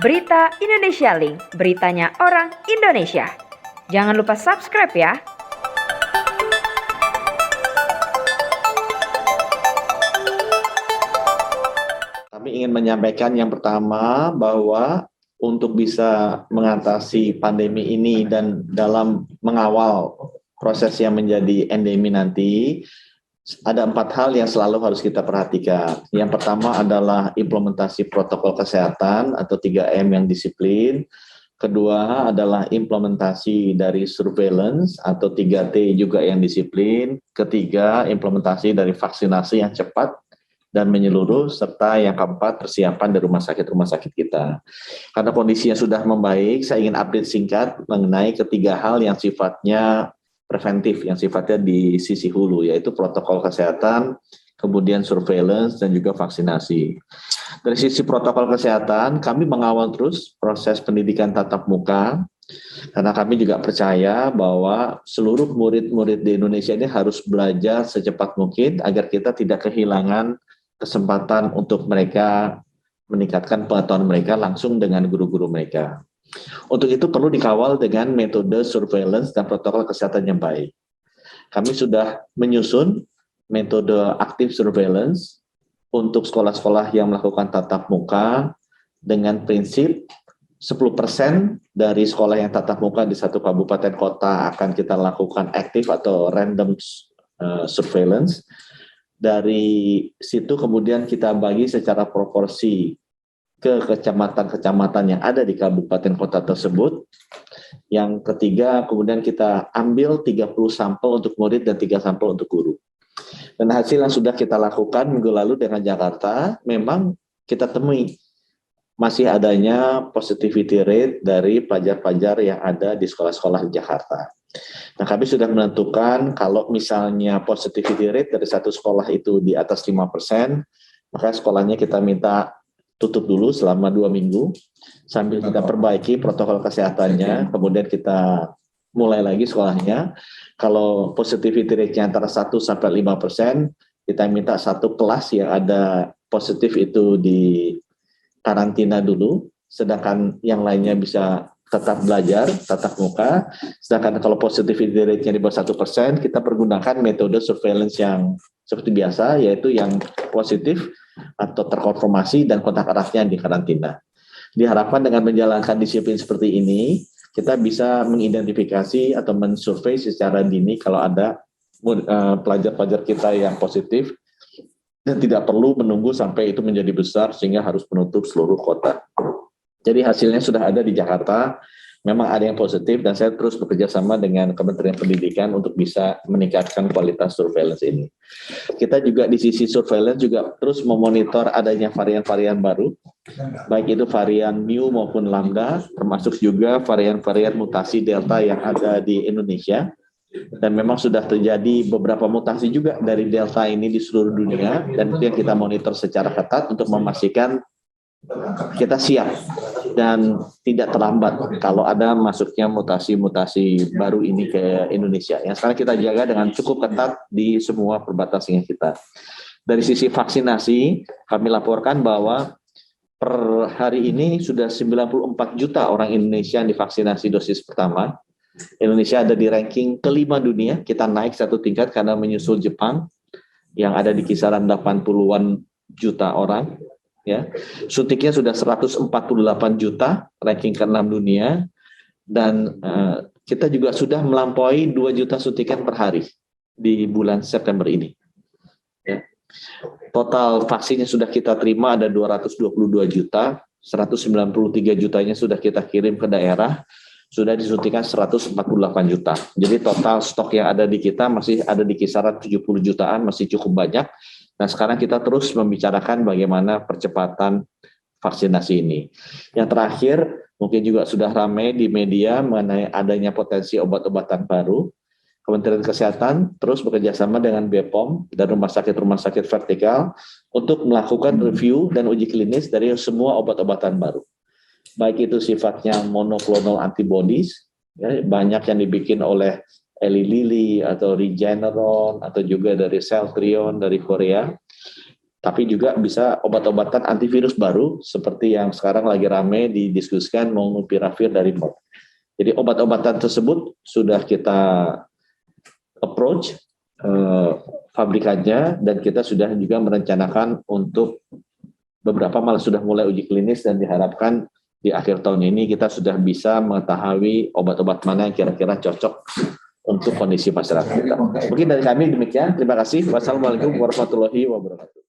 Berita Indonesia Link, beritanya orang Indonesia. Jangan lupa subscribe ya. Kami ingin menyampaikan yang pertama bahwa untuk bisa mengatasi pandemi ini dan dalam mengawal proses yang menjadi endemi nanti, ada 4 hal yang selalu harus kita perhatikan. Yang pertama adalah implementasi protokol kesehatan atau 3M yang disiplin. Kedua adalah implementasi dari surveillance atau 3T juga yang disiplin. Ketiga, implementasi dari vaksinasi yang cepat dan menyeluruh, serta yang keempat, persiapan dari rumah sakit kita. Karena kondisinya sudah membaik, saya ingin update singkat mengenai ketiga hal yang sifatnya preventif, yang sifatnya di sisi hulu, yaitu protokol kesehatan, kemudian surveillance, dan juga vaksinasi. Dari sisi protokol kesehatan, kami mengawal terus proses pendidikan tatap muka, karena kami juga percaya bahwa seluruh murid-murid di Indonesia ini harus belajar secepat mungkin agar kita tidak kehilangan kesempatan untuk mereka meningkatkan pengetahuan mereka langsung dengan guru-guru mereka. Untuk itu perlu dikawal dengan metode surveillance dan protokol kesehatan yang baik. Kami sudah menyusun metode aktif surveillance untuk sekolah-sekolah yang melakukan tatap muka dengan prinsip 10% dari sekolah yang tatap muka di satu kabupaten kota akan kita lakukan aktif atau random surveillance. Dari situ kemudian kita bagi secara proporsi ke kecamatan-kecamatan yang ada di kabupaten kota tersebut. Yang ketiga, kemudian kita ambil 30 sampel untuk murid dan 3 sampel untuk guru. Dan hasil yang sudah kita lakukan minggu lalu dengan Jakarta, memang kita temui masih adanya positivity rate dari pelajar-pelajar yang ada di sekolah-sekolah di Jakarta. Nah, kami sudah menentukan kalau misalnya positivity rate dari satu sekolah itu di atas 5%, maka sekolahnya kita minta tutup dulu selama 2 minggu sambil kita perbaiki protokol kesehatannya, kemudian kita mulai lagi sekolahnya. Kalau positivity rate-nya antara 1 sampai 5%, kita minta satu kelas yang ada positif itu di karantina dulu, sedangkan yang lainnya bisa tetap belajar, tatap muka. Sedangkan kalau positivity rate-nya di bawah 1%, kita pergunakan metode surveillance yang seperti biasa, yaitu yang positif atau terkonfirmasi dan kontak eratnya di karantina. Diharapkan dengan menjalankan disiplin seperti ini, kita bisa mengidentifikasi atau mensurvei secara dini kalau ada pelajar-pelajar kita yang positif dan tidak perlu menunggu sampai itu menjadi besar sehingga harus menutup seluruh kota. Jadi hasilnya sudah ada di Jakarta, memang ada yang positif dan saya terus bekerja sama dengan Kementerian Pendidikan untuk bisa meningkatkan kualitas surveillance ini. Kita juga di sisi surveillance juga terus memonitor adanya varian-varian baru, baik itu varian Mu maupun Lambda, termasuk juga varian-varian mutasi Delta yang ada di Indonesia. Dan memang sudah terjadi beberapa mutasi juga dari Delta ini di seluruh dunia, dan itu yang kita monitor secara ketat untuk memastikan kita siap dan tidak terlambat kalau ada masuknya mutasi-mutasi baru ini ke Indonesia. Yang sekarang kita jaga dengan cukup ketat di semua perbatasan kita. Dari sisi vaksinasi, kami laporkan bahwa per hari ini sudah 94 juta orang Indonesia yang divaksinasi dosis pertama. Indonesia ada di ranking kelima dunia, kita naik satu tingkat karena menyusul Jepang yang ada di kisaran 80-an juta orang. Ya, suntiknya sudah 148 juta, ranking ke-6 dunia, dan kita juga sudah melampaui 2 juta suntikan per hari di bulan September ini. Ya. Total vaksinnya sudah kita terima ada 222 juta, 193 jutanya sudah kita kirim ke daerah, sudah disuntikan 148 juta. Jadi total stok yang ada di kita masih ada di kisaran 70 jutaan, masih cukup banyak. Nah, sekarang kita terus membicarakan bagaimana percepatan vaksinasi ini. Yang terakhir, mungkin juga sudah ramai di media mengenai adanya potensi obat-obatan baru. Kementerian Kesehatan terus bekerjasama dengan BPOM dan rumah sakit vertikal untuk melakukan review dan uji klinis dari semua obat-obatan baru. Baik itu sifatnya monoclonal antibodies, ya, banyak yang dibikin oleh Eli Lilly atau Regeneron atau juga dari Celltrion dari Korea, tapi juga bisa obat-obatan antivirus baru seperti yang sekarang lagi rame didiskusikan molnupiravir dari Merck. Jadi obat-obatan tersebut sudah kita approach pabrikannya, dan kita sudah juga merencanakan untuk beberapa malah sudah mulai uji klinis, dan diharapkan di akhir tahun ini kita sudah bisa mengetahui obat-obat mana yang kira-kira cocok untuk kondisi masyarakat kita. Mungkin dari kami demikian. Terima kasih. Wassalamualaikum warahmatullahi wabarakatuh.